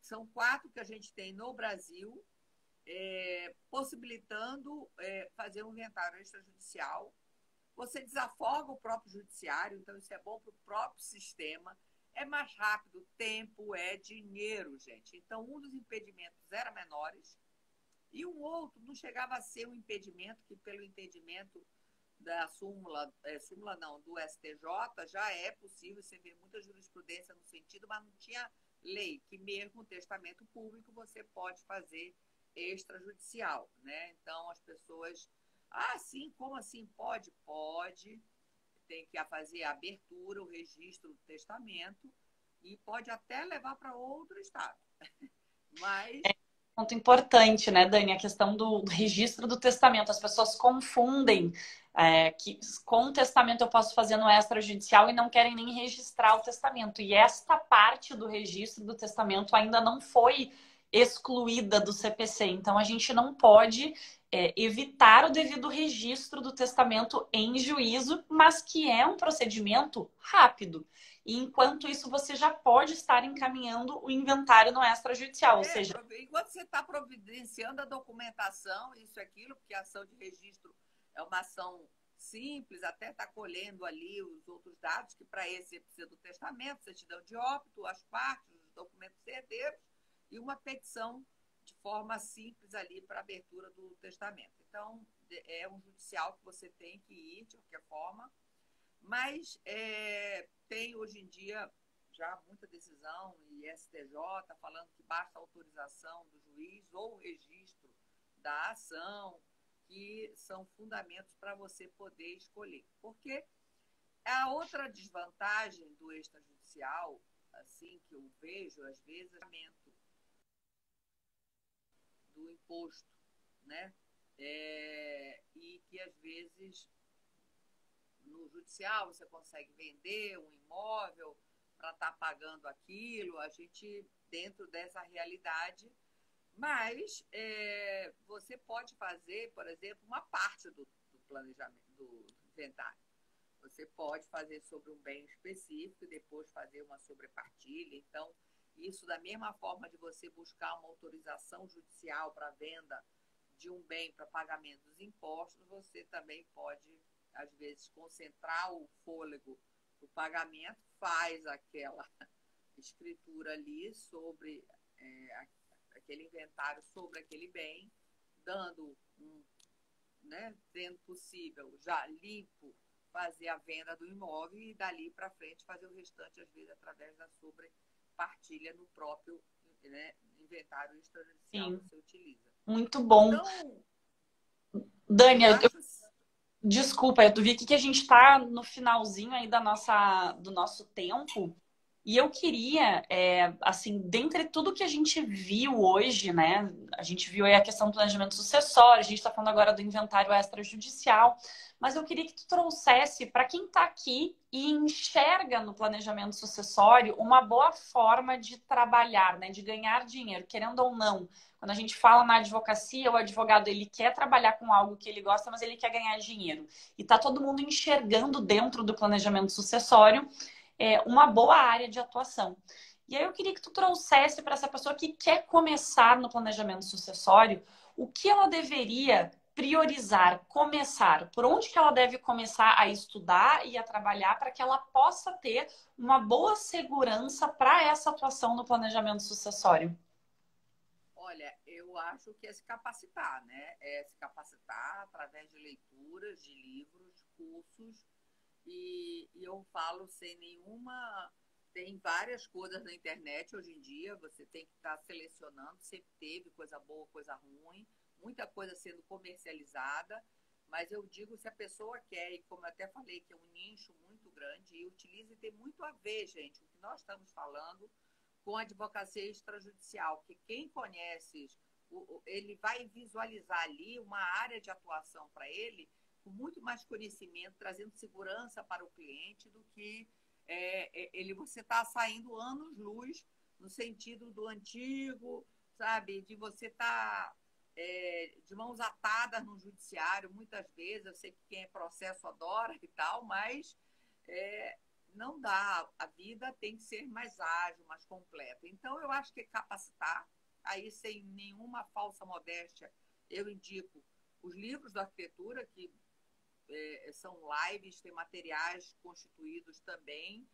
São 4 que a gente tem no Brasil, possibilitando fazer um inventário extrajudicial. Você desafoga o próprio judiciário, então isso é bom para o próprio sistema. É mais rápido, tempo é dinheiro, gente. Então, um dos impedimentos era menores e um outro não chegava a ser um impedimento que, pelo entendimento da súmula não, do STJ, já é possível, você vê muita jurisprudência no sentido, mas não tinha lei, que mesmo o testamento público você pode fazer extrajudicial, né? Então, as pessoas, sim, como assim? Pode? Pode. Tem que fazer a abertura, o registro do testamento e pode até levar para outro estado. Mas Ponto importante, né, Dani? A questão do registro do testamento. As pessoas confundem que com o testamento eu posso fazer no extrajudicial e não querem nem registrar o testamento. E esta parte do registro do testamento ainda não foi excluída do CPC. Então, a gente não pode evitar o devido registro do testamento em juízo, mas que é um procedimento rápido. E enquanto isso, você já pode estar encaminhando o inventário no extrajudicial, ou seja... Enquanto você está providenciando a documentação, isso e aquilo, porque a ação de registro é uma ação simples, até está colhendo ali os outros dados, que para esse precisa do testamento, certidão de óbito, as partes, os documentos herdeiros e uma petição de forma simples ali para abertura do testamento. Então, é um judicial que você tem que ir de qualquer forma, mas tem hoje em dia já muita decisão e STJ falando que basta a autorização do juiz ou o registro da ação, que são fundamentos para você poder escolher. Porque a outra desvantagem do extrajudicial, assim, que eu vejo, às vezes, é o aumento do imposto, né? E que, às vezes, no judicial você consegue vender um imóvel para estar pagando aquilo, a gente, dentro dessa realidade, Mas você pode fazer, por exemplo, uma parte do planejamento, do inventário. Você pode fazer sobre um bem específico e depois fazer uma sobrepartilha. Então, isso da mesma forma de você buscar uma autorização judicial para venda de um bem para pagamento dos impostos, você também pode, às vezes, concentrar o fôlego do pagamento, faz aquela escritura ali sobre aquele inventário, sobre aquele bem, dando sendo possível, já limpo, fazer a venda do imóvel e dali para frente fazer o restante, às vezes, através da sobrepartilha no próprio inventário extrajudicial que você utiliza. Muito bom. Então, Dani, desculpa, eu vi que a gente está no finalzinho aí do nosso tempo. E eu queria, assim, dentre tudo que a gente viu hoje, né? A gente viu aí a questão do planejamento sucessório, a gente está falando agora do inventário extrajudicial, mas eu queria que tu trouxesse para quem está aqui e enxerga no planejamento sucessório uma boa forma de trabalhar, né? De ganhar dinheiro, querendo ou não. Quando a gente fala na advocacia, o advogado ele quer trabalhar com algo que ele gosta, mas ele quer ganhar dinheiro. E tá todo mundo enxergando dentro do planejamento sucessório uma boa área de atuação. E aí eu queria que tu trouxesse para essa pessoa que quer começar no planejamento sucessório, o que ela deveria priorizar, começar, por onde que ela deve começar a estudar e a trabalhar para que ela possa ter uma boa segurança para essa atuação no planejamento sucessório. olha, eu acho que é se capacitar, né? É se capacitar através de leituras, de livros, cursos, e eu falo sem nenhuma. Tem várias coisas na internet hoje em dia, você tem que estar selecionando, sempre teve coisa boa, coisa ruim, muita coisa sendo comercializada, mas eu digo, se a pessoa quer, e como eu até falei, que é um nicho muito grande, e utiliza e tem muito a ver, gente, o que nós estamos falando com a advocacia extrajudicial, que quem conhece, ele vai visualizar ali uma área de atuação para ele com muito mais conhecimento, trazendo segurança para o cliente do que você está saindo anos-luz no sentido do antigo, sabe? De você estar de mãos atadas no judiciário, muitas vezes. Eu sei que quem é processo adora e tal, mas não dá. A vida tem que ser mais ágil, mais completa. Então, eu acho que capacitar, aí sem nenhuma falsa modéstia, eu indico os livros da arquitetura, que são lives, tem materiais constituídos também,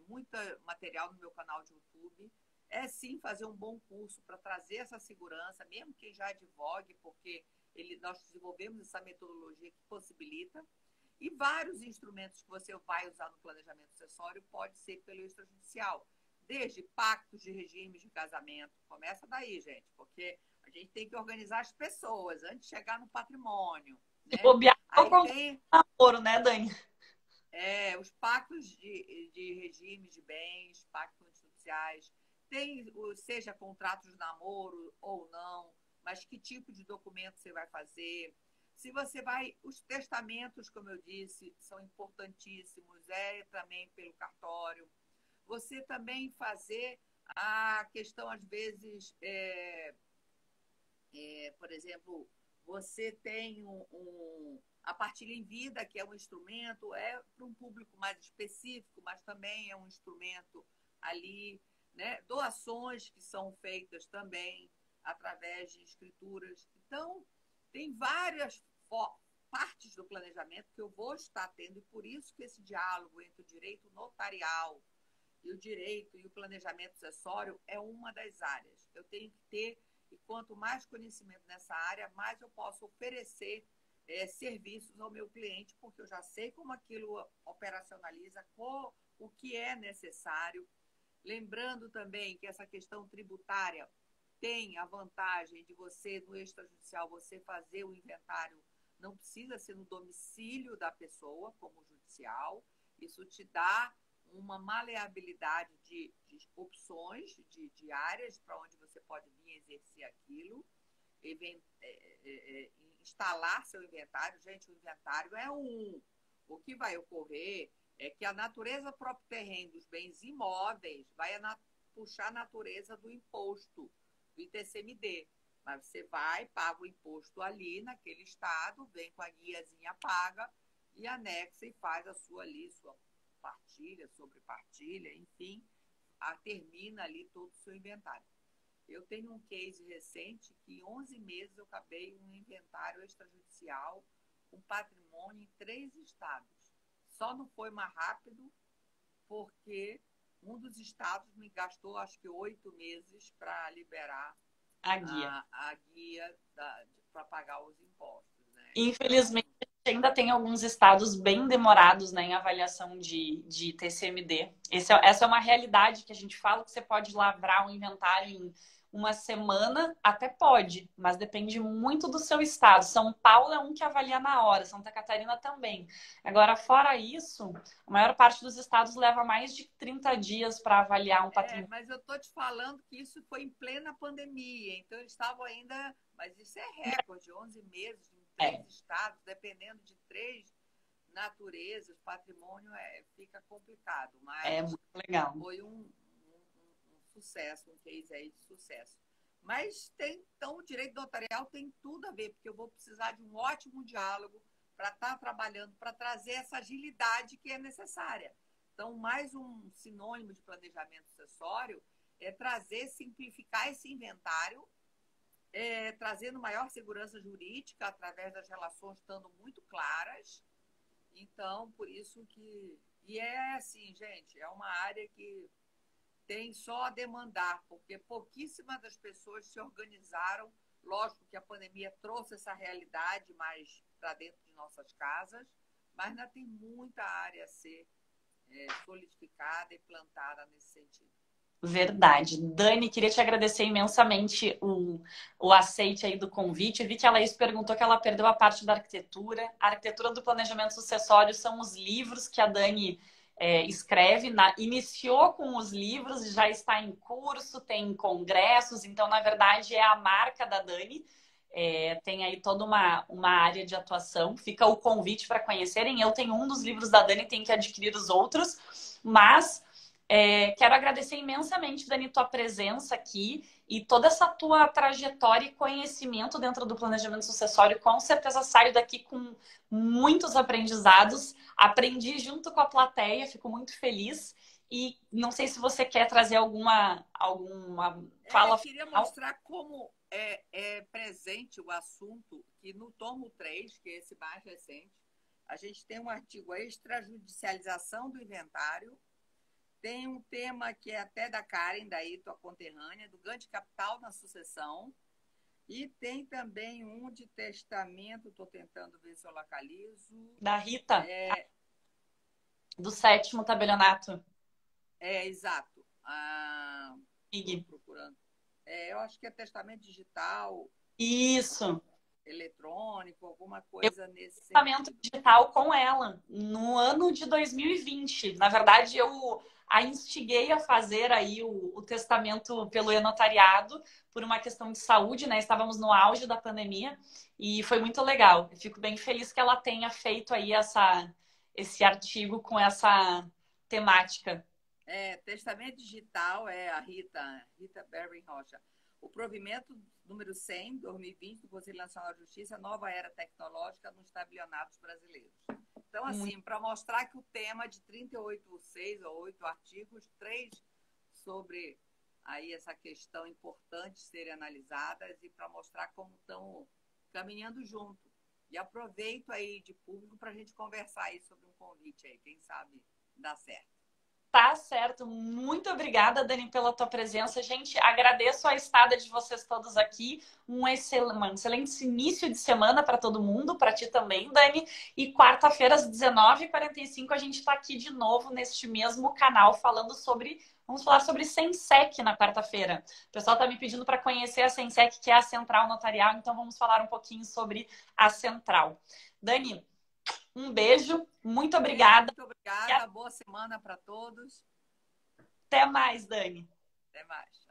muito material no meu canal de YouTube. É sim fazer um bom curso para trazer essa segurança, mesmo quem já advogue, porque nós desenvolvemos essa metodologia que possibilita. E vários instrumentos que você vai usar no planejamento sucessório pode ser pelo extrajudicial, desde pactos de regimes de casamento. Começa daí, gente, porque a gente tem que organizar as pessoas antes de chegar no patrimônio, E né? bobear Aí o tem namoro, né, Dani? os pactos de regimes de bens, pactos constitucionais, tem, seja contratos de namoro ou não, mas que tipo de documento você vai fazer. Se você vai, os testamentos, como eu disse, são importantíssimos, também pelo cartório. Você também fazer a questão, às vezes, por exemplo, você tem a partilha em vida, que é um instrumento, para um público mais específico, mas também é um instrumento ali, né? Doações que são feitas também através de escrituras. Então, tem várias partes do planejamento que eu vou estar tendo, e por isso que esse diálogo entre o direito notarial e o direito e o planejamento sucessório é uma das áreas. Eu tenho que ter, e quanto mais conhecimento nessa área, mais eu posso oferecer serviços ao meu cliente, porque eu já sei como aquilo operacionaliza, o que é necessário. Lembrando também que essa questão tributária tem a vantagem de você, no extrajudicial, você fazer o inventário, não precisa ser no domicílio da pessoa, como judicial. Isso te dá uma maleabilidade de opções, de áreas para onde você pode vir exercer aquilo, instalar seu inventário. Gente, o inventário é o que vai ocorrer é que a natureza do próprio terreno dos bens imóveis vai puxar a natureza do imposto. do ITCMD. Mas você vai, paga o imposto ali naquele estado, vem com a guiazinha paga e anexa e faz a sua ali, sua partilha, sobre partilha, enfim, termina ali todo o seu inventário. Eu tenho um case recente que em 11 meses eu acabei um inventário extrajudicial com patrimônio em 3 estados. Só não foi mais rápido porque um dos estados me gastou acho que 8 meses para liberar a guia para pagar os impostos. Né? Infelizmente, ainda tem alguns estados bem demorados, né, em avaliação de TCMD. Essa é uma realidade que a gente fala que você pode lavrar um inventário em uma semana, até pode, mas depende muito do seu estado. São Paulo é um que avalia na hora, Santa Catarina também. Agora, fora isso, a maior parte dos estados leva mais de 30 dias para avaliar um patrimônio. Mas eu estou te falando que isso foi em plena pandemia, então eles estavam ainda... Mas isso é recorde, 11 meses em 3 estados, dependendo de 3 naturezas, patrimônio fica complicado. Mas muito legal. Foi um sucesso, um case aí de sucesso. Mas então, o direito notarial tem tudo a ver, porque eu vou precisar de um ótimo diálogo para estar trabalhando, para trazer essa agilidade que é necessária. Então, mais um sinônimo de planejamento sucessório é trazer, simplificar esse inventário, trazendo maior segurança jurídica através das relações estando muito claras. Então, por isso que... E é assim, gente, é uma área que tem só a demandar, porque pouquíssimas das pessoas se organizaram. Lógico que a pandemia trouxe essa realidade mais para dentro de nossas casas, mas ainda tem muita área a ser solidificada e plantada nesse sentido. Verdade. Dani, queria te agradecer imensamente o aceite aí do convite. Eu vi que a Laís perguntou que ela perdeu a parte da arquitetura. A arquitetura do planejamento sucessório são os livros que a Dani escreve. Iniciou com os livros, já está em curso, tem congressos. Então, na verdade, é a marca da Dani. Tem aí toda uma área de atuação. Fica o convite para conhecerem. Eu tenho um dos livros da Dani, tenho que adquirir os outros. Mas... quero agradecer imensamente, Dani, tua presença aqui e toda essa tua trajetória e conhecimento dentro do planejamento sucessório. Com certeza saio daqui com muitos aprendizados. Aprendi junto com a plateia, fico muito feliz. E não sei se você quer trazer alguma fala. Eu queria mostrar como é presente o assunto que no tomo 3, que é esse mais recente, a gente tem um artigo extrajudicialização do inventário. Tem um tema que é até da Karen, daí tua conterrânea, do ganho de capital na sucessão. E tem também um de testamento, estou tentando ver se eu localizo. Da Rita, do 7º tabelionato. Exato. Estou procurando. Eu acho que é testamento digital. Isso. Eletrônico, alguma coisa nesse sentido. Testamento digital com ela, no ano de 2020. Na verdade, eu a instiguei a fazer aí o testamento pelo e-notariado por uma questão de saúde, né? Estávamos no auge da pandemia e foi muito legal. Eu fico bem feliz que ela tenha feito aí esse artigo com essa temática. Testamento digital a Rita Berry Rocha. O provimento número 100, 2020, do Conselho Nacional de Justiça, nova era tecnológica nos tabelionatos brasileiros. Então, assim, para mostrar que o tema de 6 ou 8 artigos, 3 sobre aí essa questão importante serem analisadas e para mostrar como estão caminhando junto. E aproveito aí de público para a gente conversar aí sobre um convite aí, quem sabe dá certo. Tá certo. Muito obrigada, Dani, pela tua presença. Gente, agradeço a estada de vocês todos aqui. Um excelente início de semana para todo mundo, para ti também, Dani. E quarta-feira, às 19h45, a gente está aqui de novo neste mesmo canal Vamos falar sobre Sensec na quarta-feira. O pessoal está me pedindo para conhecer a Sensec, que é a Central Notarial, então vamos falar um pouquinho sobre a Central. Dani, um beijo, muito obrigada. Muito obrigada, boa semana para todos. Até mais, Dani. Até mais.